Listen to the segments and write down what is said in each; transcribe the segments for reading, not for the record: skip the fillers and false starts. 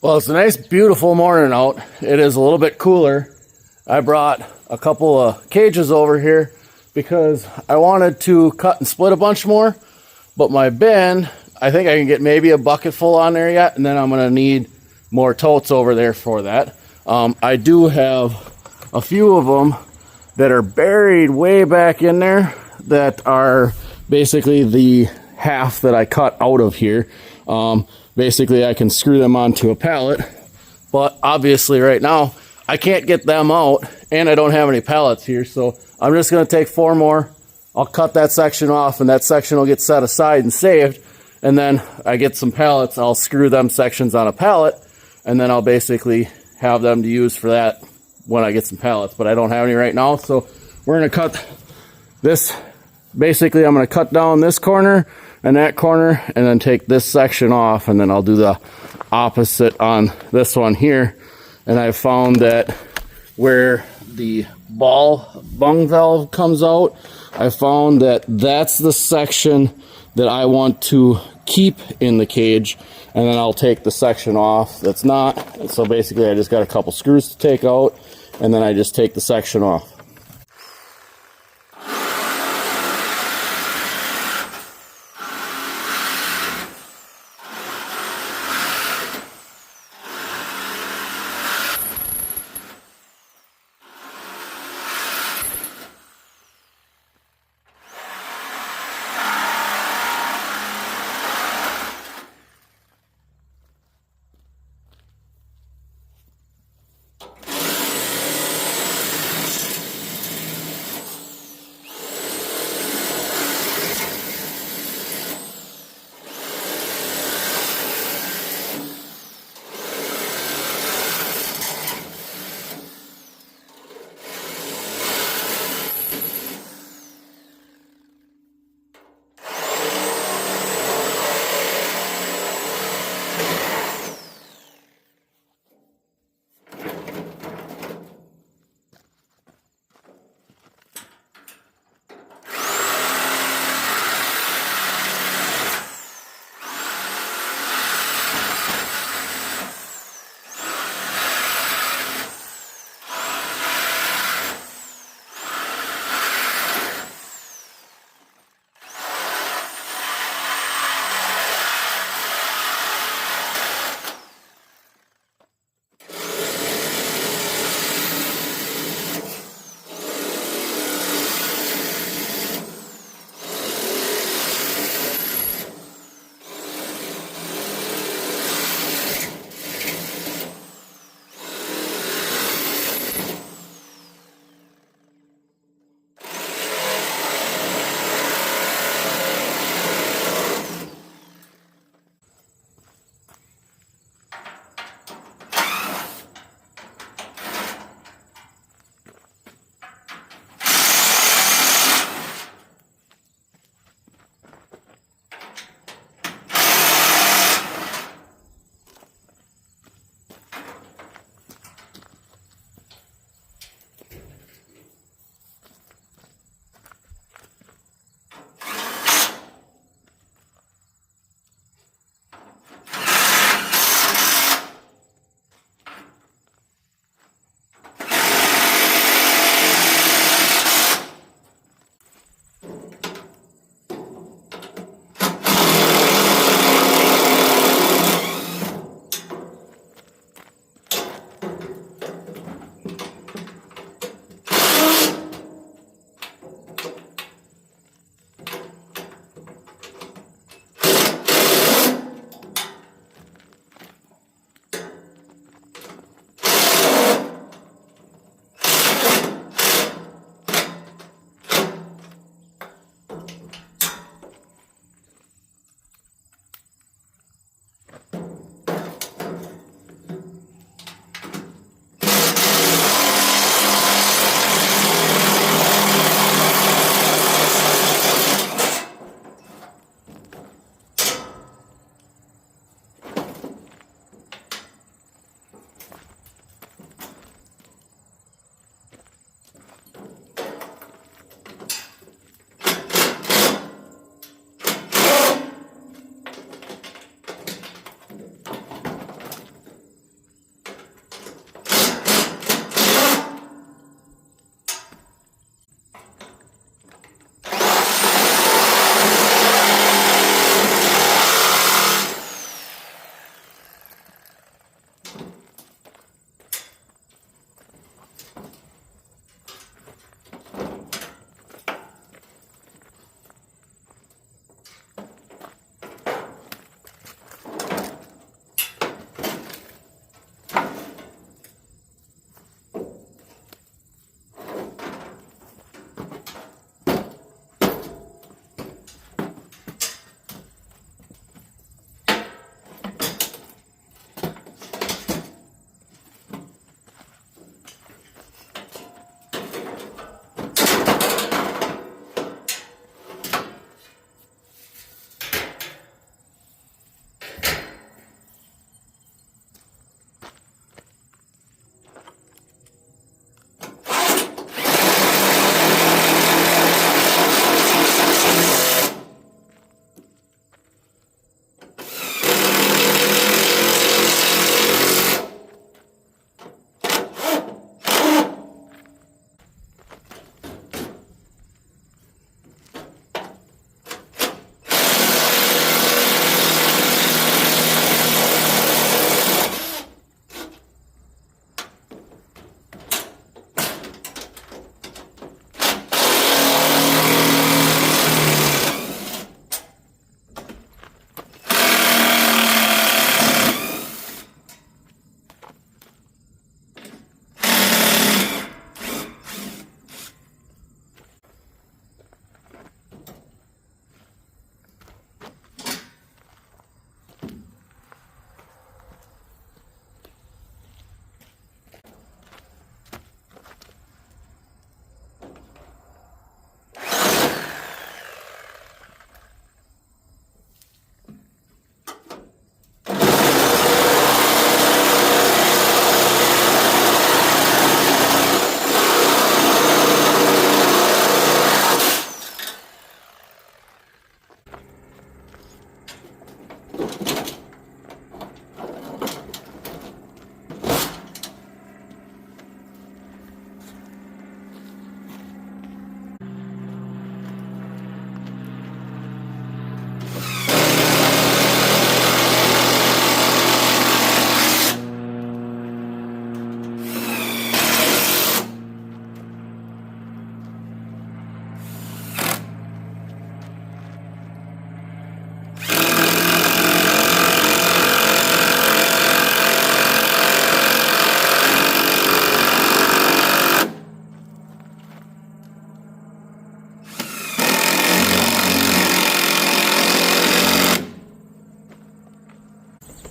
Well, it's a nice, beautiful morning out. It is a little bit cooler. I brought a couple of cages over here because I wanted to cut and split a bunch more, but my bin, I think I can get maybe a bucket full on there yet, and then I'm gonna need more totes over there for that. I do have a few of them that are buried way back in there that are basically the half that I cut out of here. Basically, I can screw them onto a pallet, but obviously right now I can't get them out and I don't have any pallets here, so I'm just going to take 4 more. I'll cut that section off and that section will get set aside and saved, and then I get some pallets, I'll screw them sections on a pallet, and then I'll basically have them to use for that when I get some pallets, but I don't have any right now. So we're going to cut this. Basically, I'm going to cut down this corner and that corner and then take this section off, and then I'll do the opposite on this one here. And I found that where the ball bung valve comes out, I found that that's the section that I want to keep in the cage, and then I'll take the section off that's not. And so basically I just got a couple screws to take out, and then I just take the section off.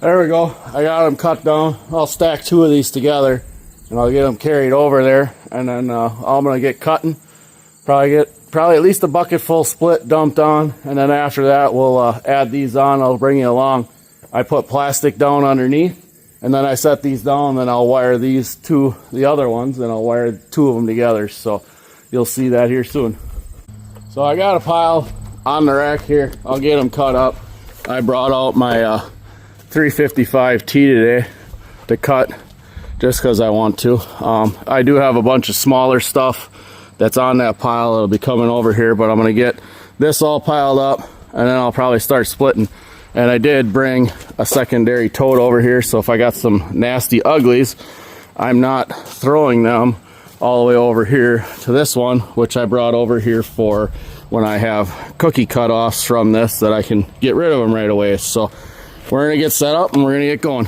There we go. I got them cut down. I'll stack 2 of these together and I'll get them carried over there, and then I'm gonna get cutting. Probably at least a bucket full split dumped on, and then after that we'll add these on. I'll bring you along. I put plastic down underneath, and then I set these down, and then I'll wire these to the other ones, and I'll wire 2 of them together. So you'll see that here soon. So I got a pile on the rack here. I'll get them cut up. I brought out my 355 T today to cut just because I want to. I do have a bunch of smaller stuff that's on that pile. It'll be coming over here, but I'm going to get this all piled up and then I'll probably start splitting. And I did bring a secondary tote over here, so if I got some nasty uglies, I'm not throwing them all the way over here to this one, which I brought over here for when I have cookie cutoffs from this, that I can get rid of them right away. So we're gonna get set up and we're gonna get going.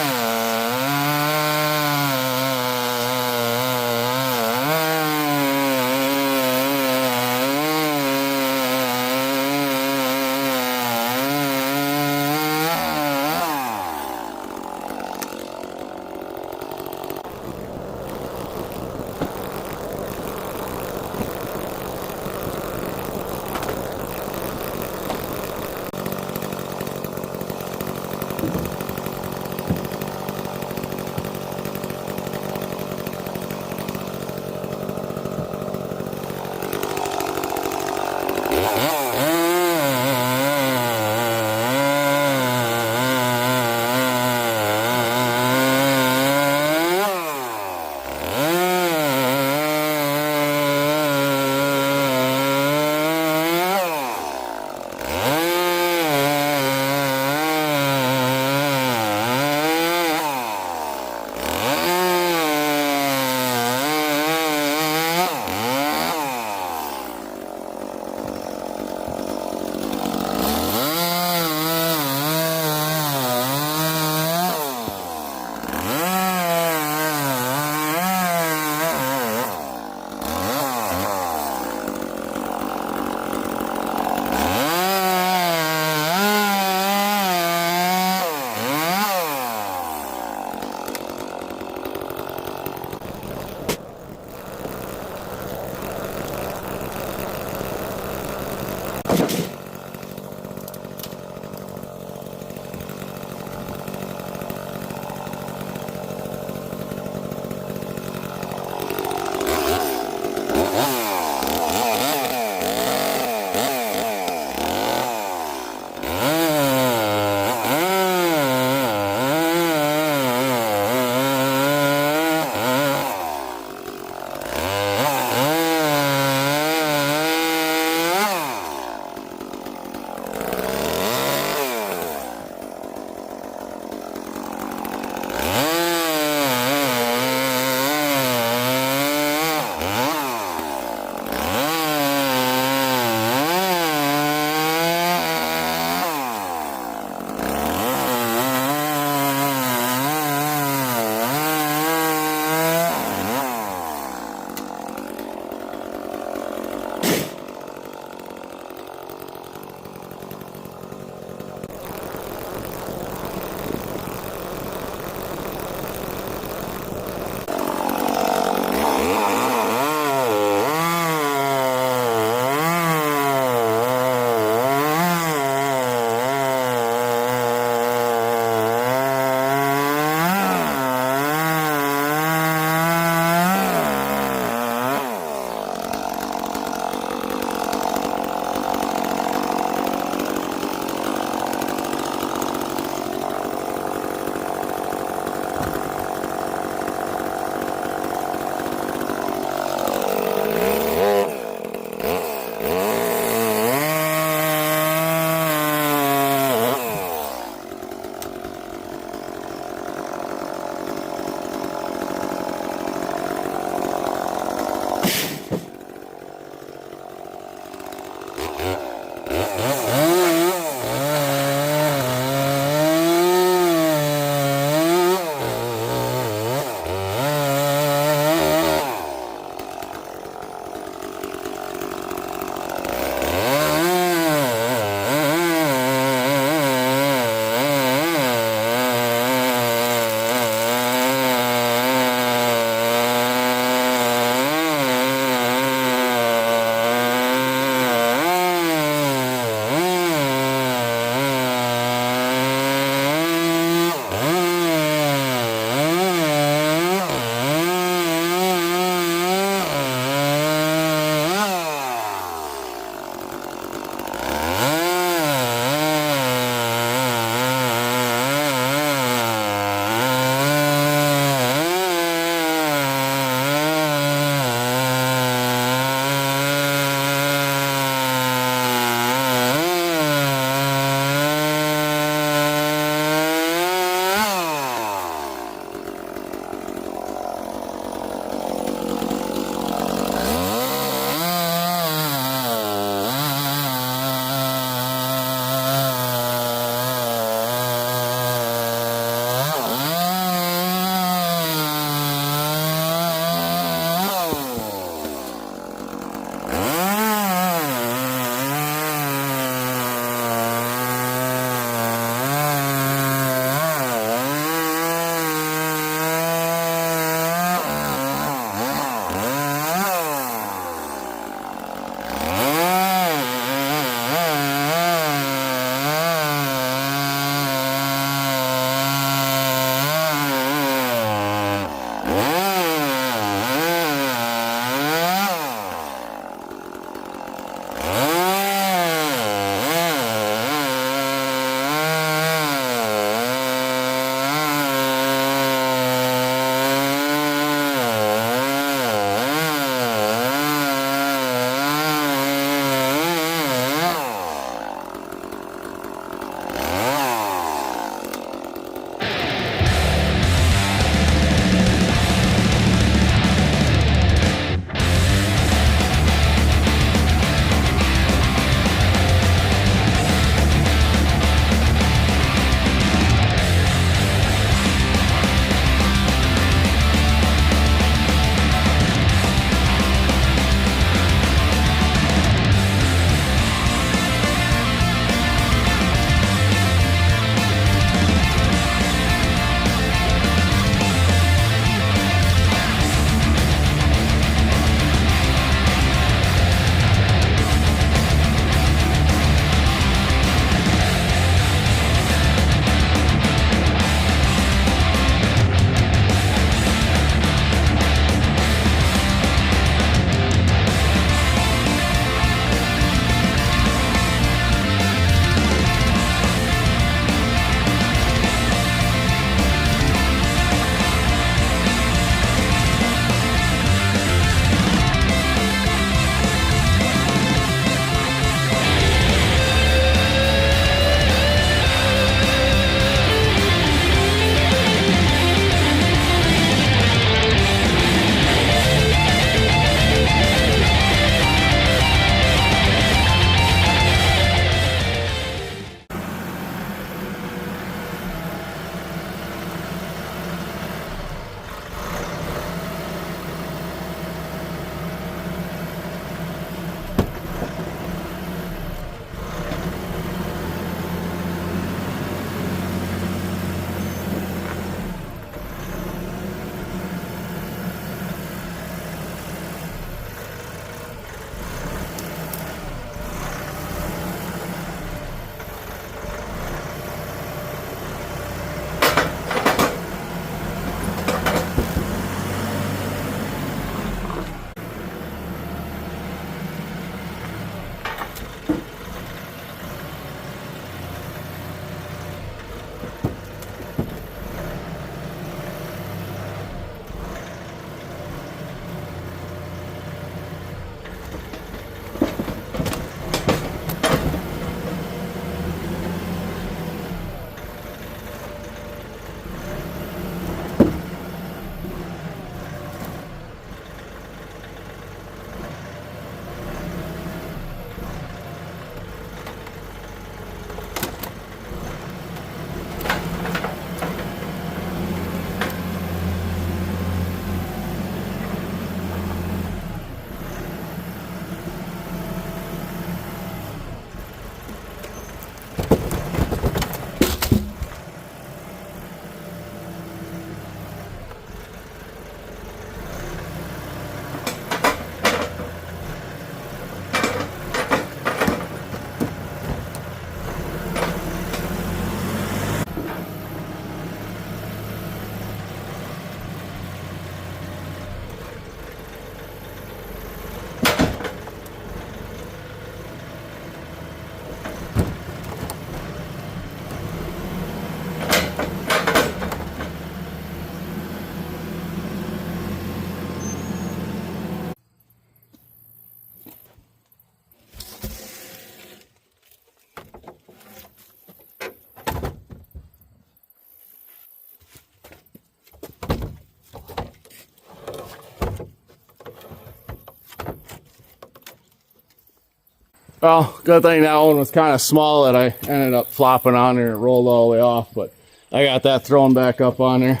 Well, good thing that one was kind of small that I ended up flopping on there and rolled all the way off, but I got that thrown back up on there.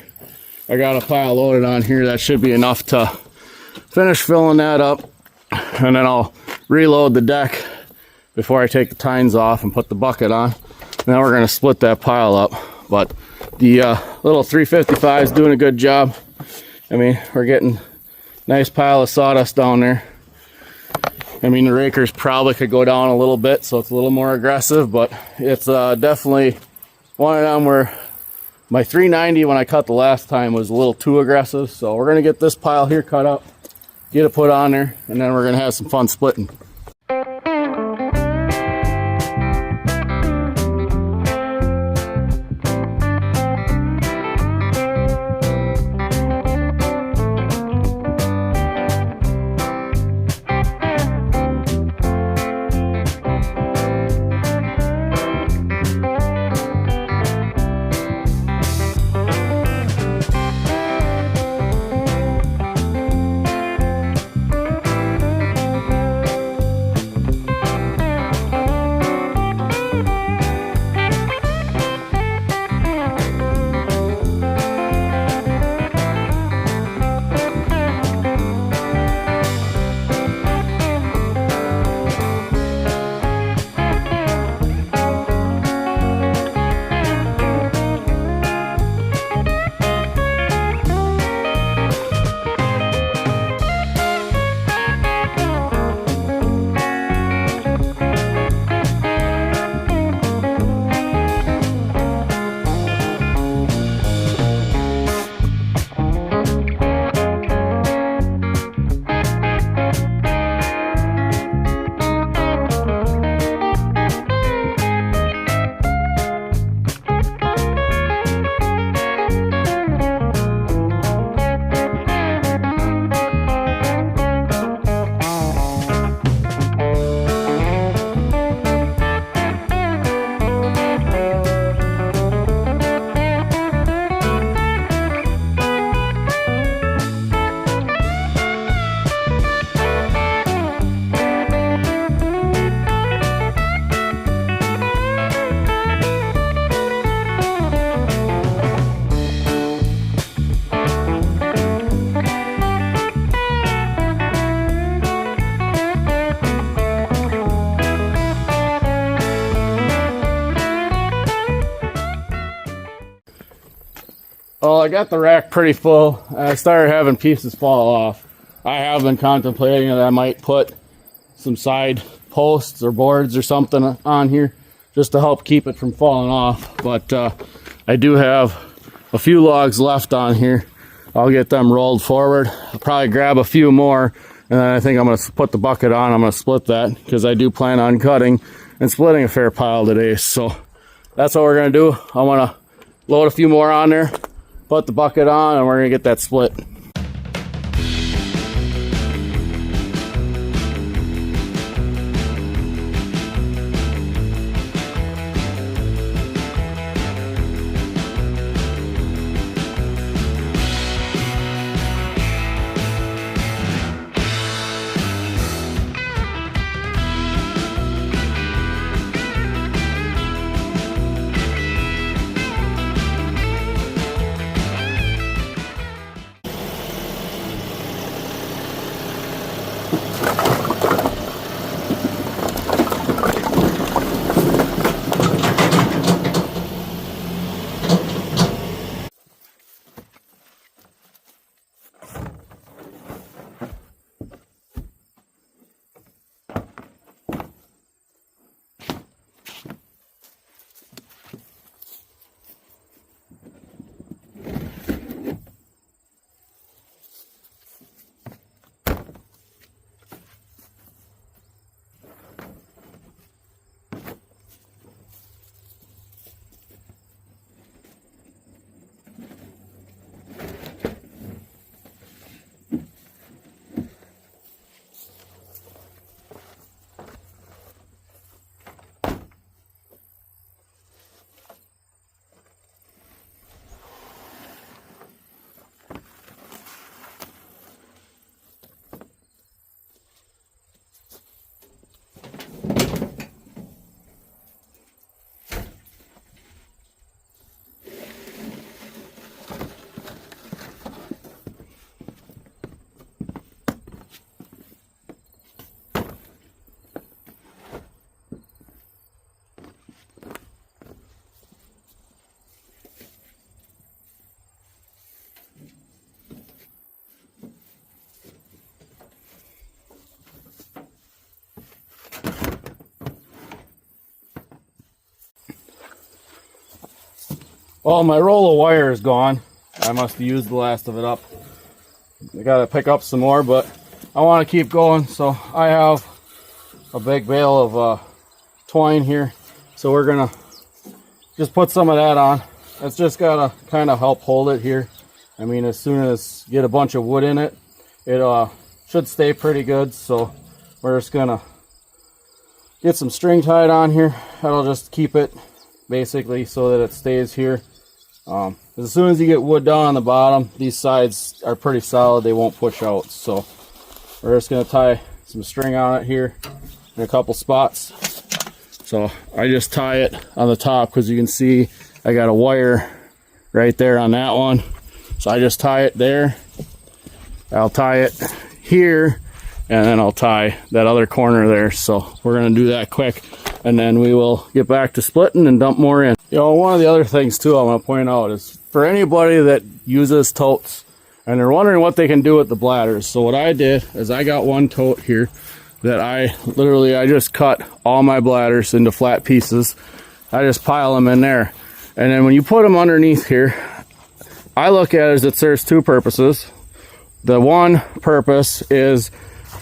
I got a pile loaded on here. That should be enough to finish filling that up, and then I'll reload the deck before I take the tines off and put the bucket on. Now we're going to split that pile up, but the little 355 is doing a good job. I mean, we're getting a nice pile of sawdust down there. I mean, the rakers probably could go down a little bit, so it's a little more aggressive, but it's definitely one of them where my 390 when I cut the last time was a little too aggressive. So we're going to get this pile here cut up, get it put on there, and then we're going to have some fun splitting. Well, I got the rack pretty full. I started having pieces fall off. I have been contemplating that I might put some side posts or boards or something on here just to help keep it from falling off. But I do have a few logs left on here. I'll get them rolled forward. I'll probably grab a few more, and then I think I'm going to put the bucket on. I'm going to split that because I do plan on cutting and splitting a fair pile today. So that's what we're going to do. I want to load a few more on there, put the bucket on, and we're going to get that split. Well, my roll of wire is gone. I must have used the last of it up. I gotta pick up some more, but I want to keep going. So I have a big bale of twine here. So we're gonna just put some of that on. It's just gotta kind of help hold it here. I mean, as soon as you get a bunch of wood in it, it should stay pretty good. So we're just gonna get some string tied on here. That'll just keep it basically so that it stays here. As soon as you get wood down on the bottom, these sides are pretty solid. They won't push out. So we're just going to tie some string on it here in a couple spots. So I just tie it on the top because you can see I got a wire right there on that one. So I just tie it there. I'll tie it here, and then I'll tie that other corner there. So we're going to do that quick, and then we will get back to splitting and dump more in. You know, one of the other things too I want to point out is for anybody that uses totes and they're wondering what they can do with the bladders. So what I did is I got one tote here that I just cut all my bladders into flat pieces. I just pile them in there. And then when you put them underneath here, I look at it as it serves two purposes. The one purpose is,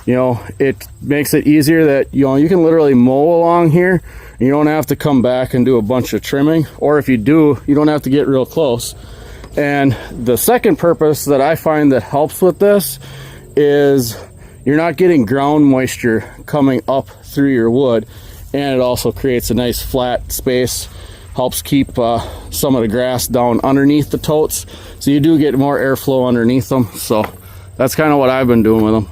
you know, it makes it easier that, you know, you can literally mow along here. You don't have to come back and do a bunch of trimming, or if you do, you don't have to get real close. And the second purpose that I find that helps with this is you're not getting ground moisture coming up through your wood, and it also creates a nice flat space, helps keep some of the grass down underneath the totes, so you do get more airflow underneath them. So that's kind of what I've been doing with them.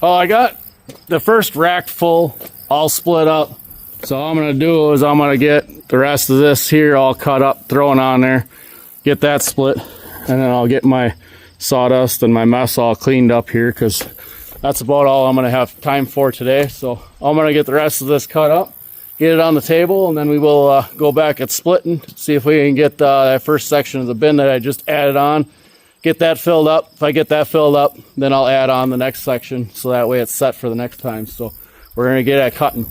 Oh, I got the first rack full, all split up. So all I'm going to do is I'm going to get the rest of this here all cut up, throw it on there, get that split, and then I'll get my sawdust and my mess all cleaned up here, because that's about all I'm going to have time for today. So I'm going to get the rest of this cut up, get it on the table, and then we will go back at splitting, see if we can get that first section of the bin that I just added on, get that filled up. If I get that filled up, then I'll add on the next section, so that way it's set for the next time. So we're going to get at cutting.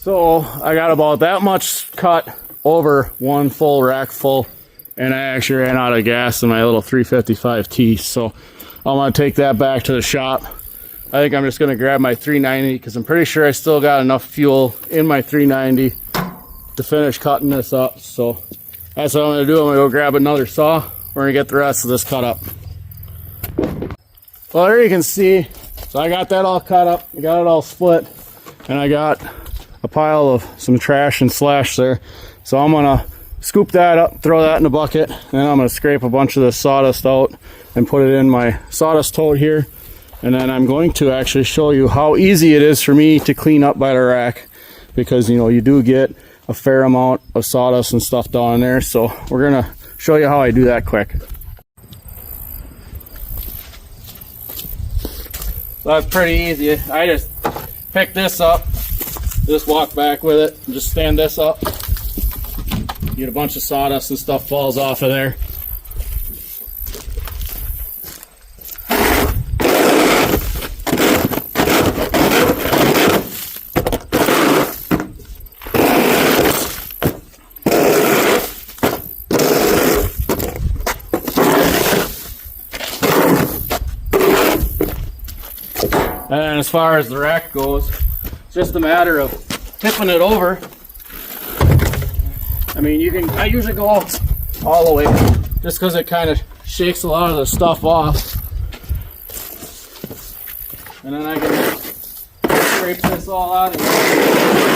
So I got about that much cut over one full rack full, and I actually ran out of gas in my little 355T. So I'm gonna take that back to the shop. I think I'm just gonna grab my 390 because I'm pretty sure I still got enough fuel in my 390 to finish cutting this up. So that's what I'm gonna do. I'm gonna go grab another saw. We're gonna get the rest of this cut up. Well, there you can see, so I got that all cut up, I got it all split, and I got a pile of some trash and slash there. So I'm gonna scoop that up, throw that in a bucket, and then I'm gonna scrape a bunch of the sawdust out and put it in my sawdust tote here. And then I'm going to actually show you how easy it is for me to clean up by the rack, because you know, you do get a fair amount of sawdust and stuff down there. So we're gonna show you how I do that quick. So that's pretty easy. I just pick this up, just walk back with it, and just stand this up. Get a bunch of sawdust and stuff falls off of there. And as far as the rack goes, it's just a matter of tipping it over. I mean, I usually go all the way just because it kind of shakes a lot of the stuff off. And then I can scrape this all out of here.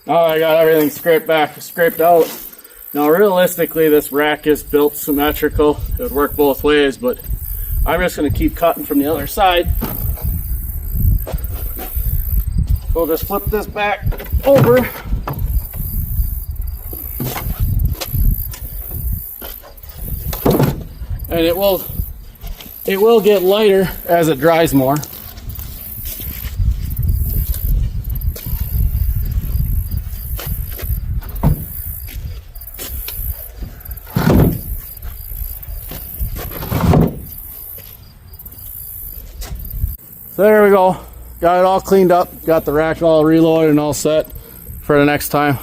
Oh, I got everything scraped out. Now realistically, this rack is built symmetrical. It would work both ways, but I'm just going to keep cutting from the other side. We'll just flip this back over. And it will get lighter as it dries more. So there we go, got it all cleaned up, got the rack all reloaded and all set for the next time.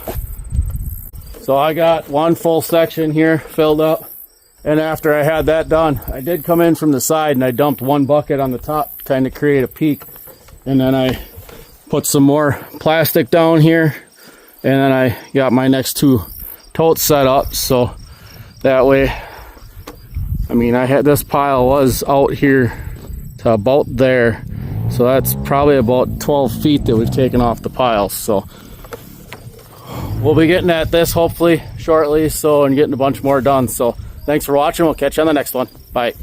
So I got one full section here filled up, and after I had that done, I did come in from the side and I dumped one bucket on the top to kind of create a peak, and then I put some more plastic down here, and then I got my next two totes set up, so that way, I mean, I had this pile was out here to about there. So that's probably about 12 feet that we've taken off the piles. So we'll be getting at this hopefully shortly, and getting a bunch more done. So thanks for watching. We'll catch you on the next one. Bye.